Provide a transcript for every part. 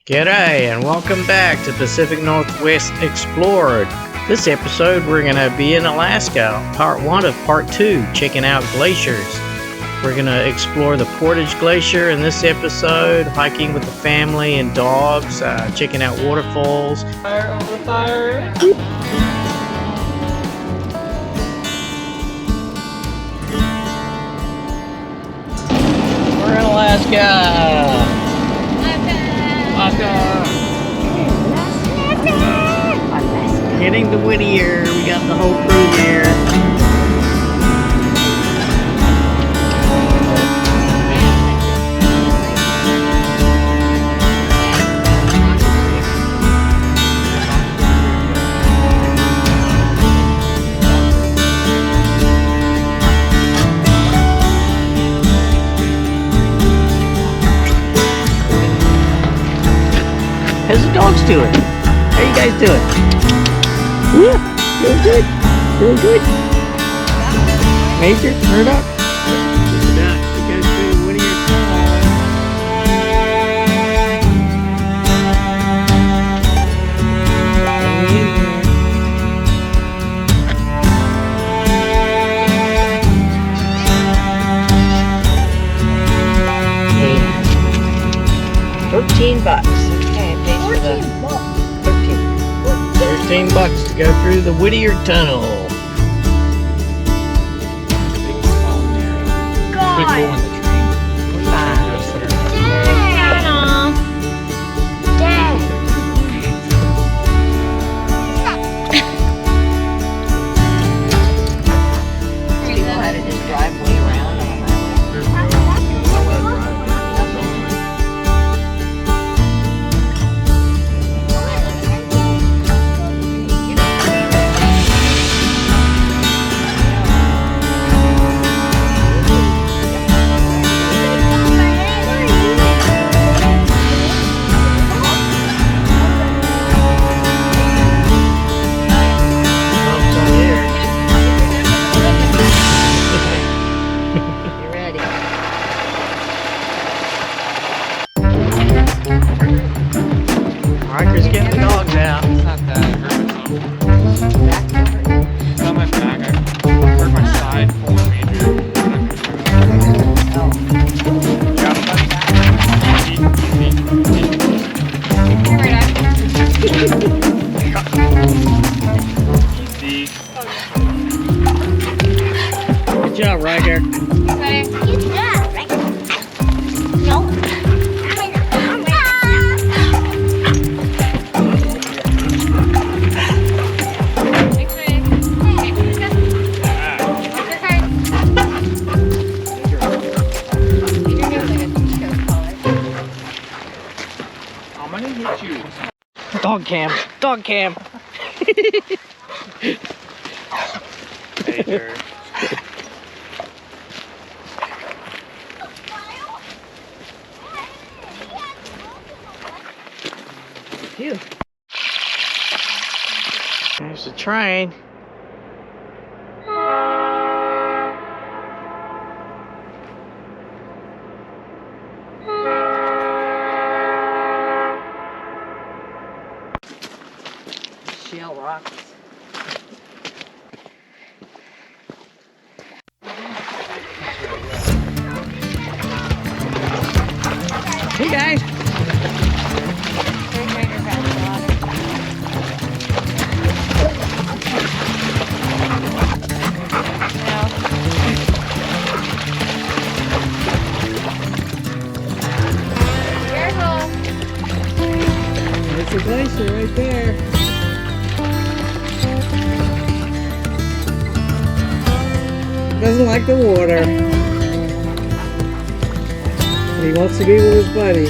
G'day and welcome back to Pacific Northwest Explored. This episode we're going to be in Alaska, part 1 of part 2, checking out glaciers. We're going to explore the Portage Glacier in this episode, hiking with the family and dogs, checking out waterfalls. Fire over fire. We're in Alaska. Hitting the Whittier. We got the whole crew here. How's the dogs doing? How you guys doing? Yeah, doing good. Doing good. Major, turn up. Just about to go through Whittier $13. $13 to go through the Whittier Tunnel. Riker's getting the dogs out. It's not that. I hurt myself. It's not my back. I hurt my side full of major. Good job, Riker. Dog cam. Dog cam. Major. Phew. There's the train. Shell rocks. Hey guys. There's the glacier right there. Doesn't like the water. He wants to be with his buddy.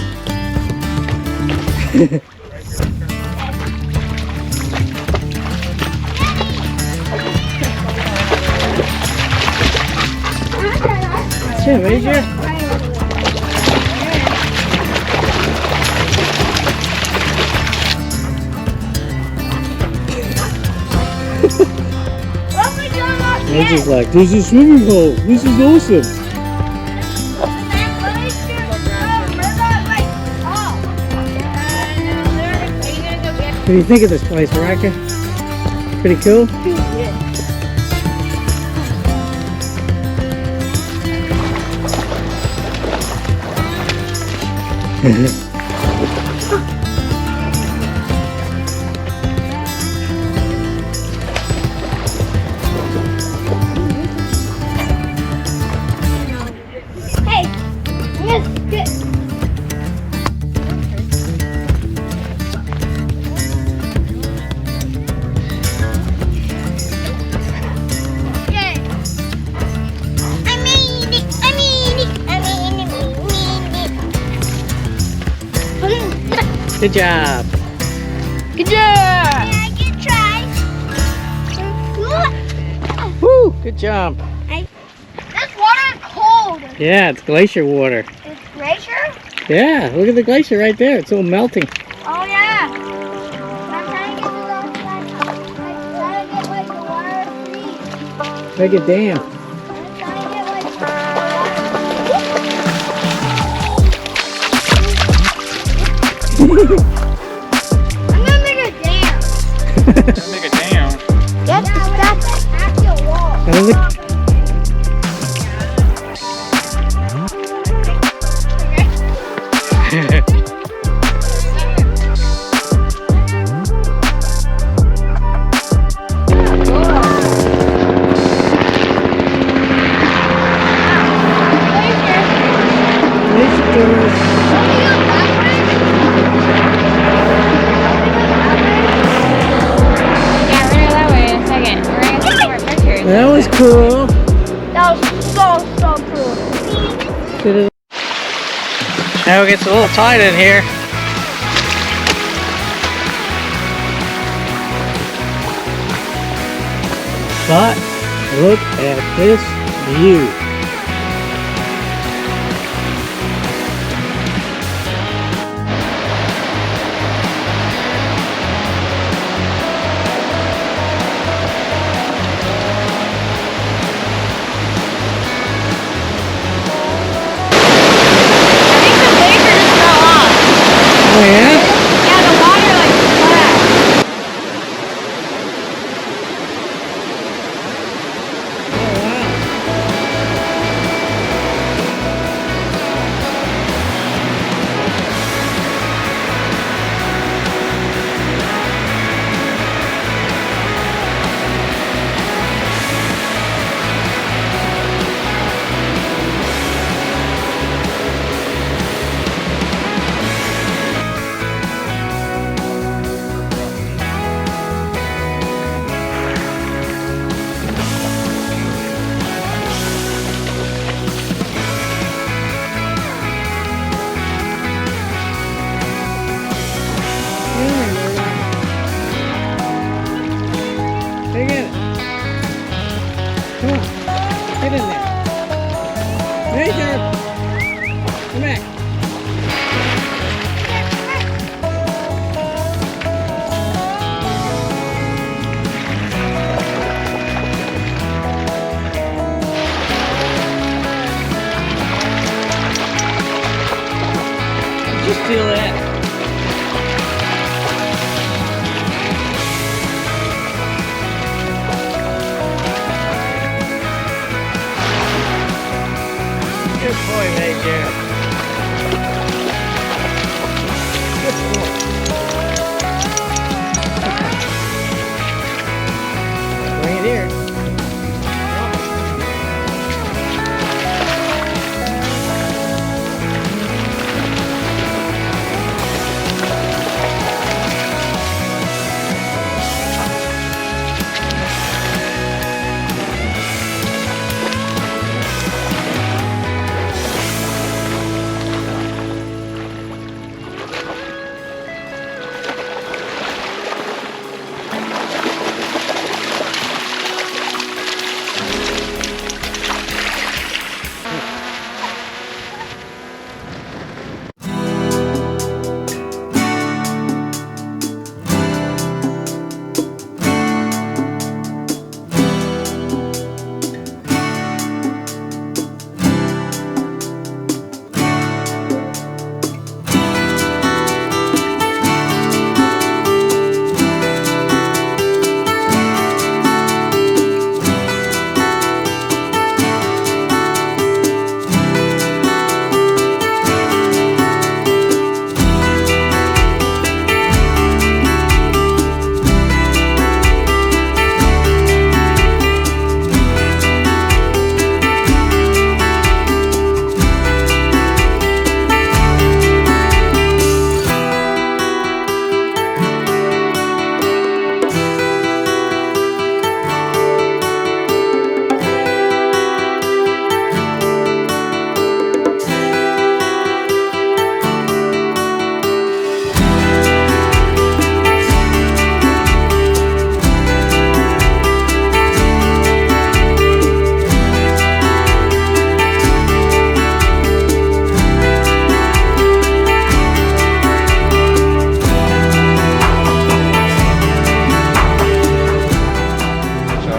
That's Major. Major's like, there's a swimming hole. This is awesome. What do you think of this place, Veronica? Pretty cool? Hey, let's get. Good job. Good job! Yeah, good try. Woo! Good job. This water is cold. Yeah, it's glacier water. It's glacier? Yeah, look at the glacier right there. It's all melting. Oh yeah. I'm trying to get to the other side. I'm trying to get like the water freeze. Make a dam. I'm trying to get like the water. I'm gonna make a dam. Make a dam. That's actual wall. And look- That was cool. That was so cool. Now it gets a little tight in here. But look at this view. Oh yeah? Yeah, the water like splashed.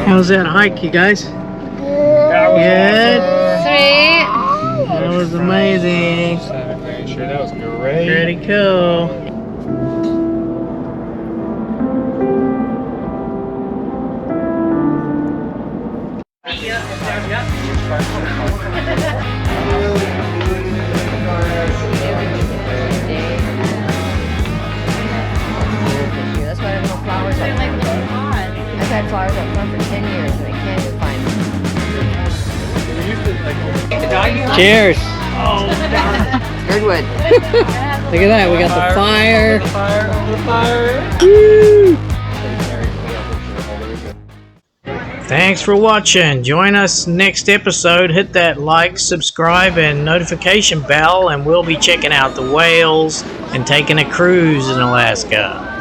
How's that hike, you guys? That was Good. awesome. That was amazing. Glacier, that was great. Pretty cool. That's why I have no flowers up front. I've had flowers up front for 10 years and I can't even find them. Cheers. Girdwood. Look at that. We got the fire. Thanks for watching. Join us next episode. Hit that like, subscribe, and notification bell, and we'll be checking out the whales and taking a cruise in Alaska.